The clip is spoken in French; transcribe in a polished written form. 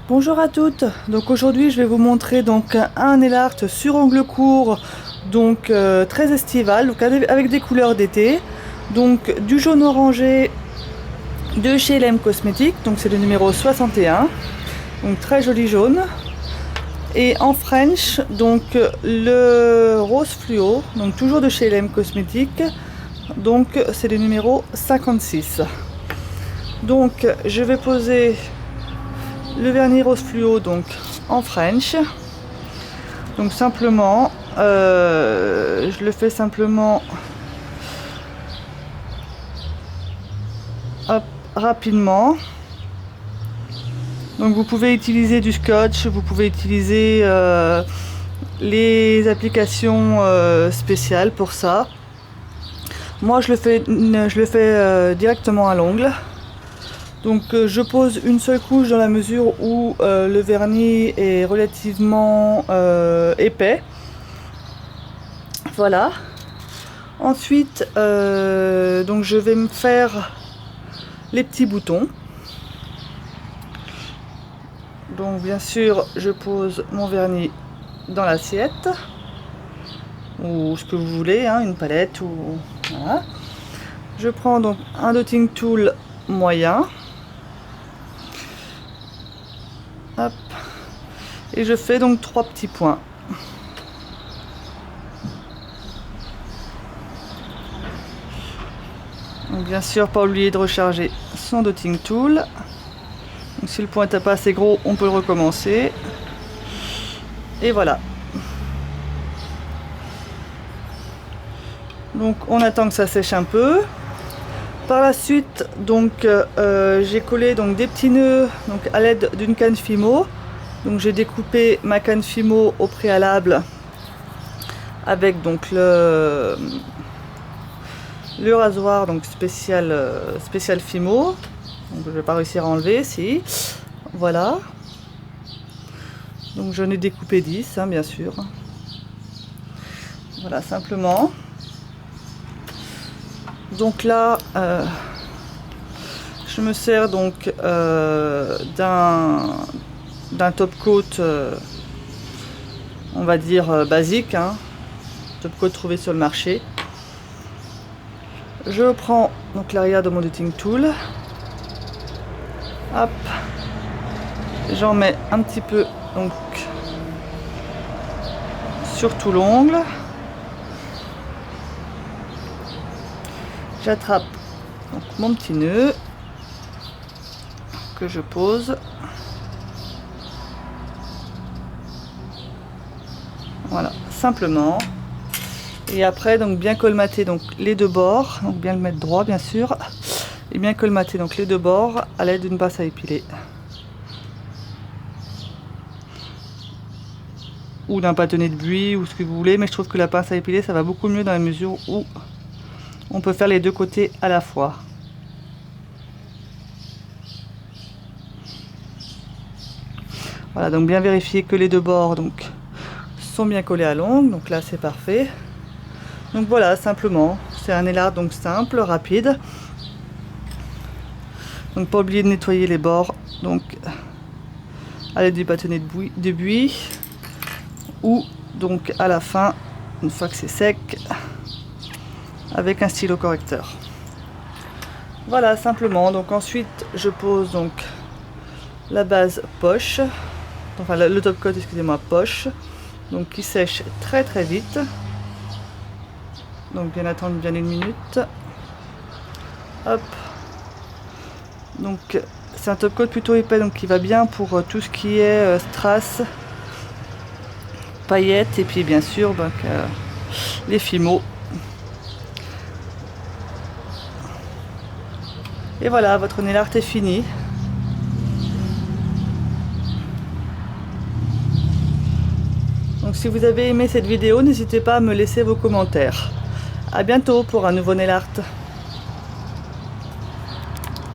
Bonjour à toutes, donc aujourd'hui je vais vous montrer donc un nail art sur ongle court, donc très estival, donc avec des couleurs d'été, donc du jaune orangé de chez LM Cosmetics, donc c'est le numéro 61, donc très joli jaune, et en French donc le rose fluo, donc toujours de chez LM Cosmetics, donc c'est le numéro 56. Donc je vais poser le vernis rose fluo donc en French, donc simplement je le fais simplement hop, rapidement. Donc vous pouvez utiliser du scotch, vous pouvez utiliser les applications spéciales pour ça. Moi je le fais directement à l'ongle. Donc je pose une seule couche dans la mesure où le vernis est relativement épais. Voilà. Ensuite, donc je vais me faire les petits boutons. Donc bien sûr, je pose mon vernis dans l'assiette ou ce que vous voulez, hein, une palette ou voilà. Je prends donc un dotting tool moyen. Hop. Et je fais donc 3 petits points. Donc bien sûr, pas oublier de recharger son dotting tool. Donc si le point n'est pas assez gros, on peut le recommencer. Et voilà. Donc on attend que ça sèche un peu. Par la suite, donc j'ai collé donc des petits nœuds donc à l'aide d'une canne Fimo. Donc j'ai découpé ma canne Fimo au préalable avec donc le rasoir donc spécial Fimo. Donc je vais pas réussir à enlever, si. Voilà. Donc j'en ai découpé 10, hein, bien sûr. Voilà, simplement. Donc là, je me sers donc d'un top coat, on va dire basique, hein, top coat trouvé sur le marché. Je prends donc l'arrière de mon dotting tool, hop, j'en mets un petit peu donc sur tout l'ongle. J'attrape donc mon petit nœud que je pose. Voilà, simplement. Et après donc bien colmater donc les deux bords, donc bien le mettre droit bien sûr, et bien colmater donc les deux bords à l'aide d'une pince à épiler ou d'un bâtonnet de buis ou ce que vous voulez, mais je trouve que la pince à épiler ça va beaucoup mieux dans la mesure où on peut faire les deux côtés à la fois. Voilà, donc bien vérifier que les deux bords donc sont bien collés à l'ongle. Donc là c'est parfait. Donc voilà, simplement, c'est un nail art donc simple, rapide. Donc pas oublier de nettoyer les bords donc à l'aide du bâtonnet de buis ou donc à la fin, une fois que c'est sec, avec un stylo correcteur. Voilà, simplement. Donc ensuite je pose donc la base poche, enfin le top coat, excusez-moi, poche, donc qui sèche très très vite. Donc bien attendre bien une minute. Hop. Donc c'est un top coat plutôt épais, donc qui va bien pour tout ce qui est strass, paillettes et puis bien sûr donc, les Fimo. Et voilà, votre nail art est fini. Donc si vous avez aimé cette vidéo, n'hésitez pas à me laisser vos commentaires. A bientôt pour un nouveau nail art.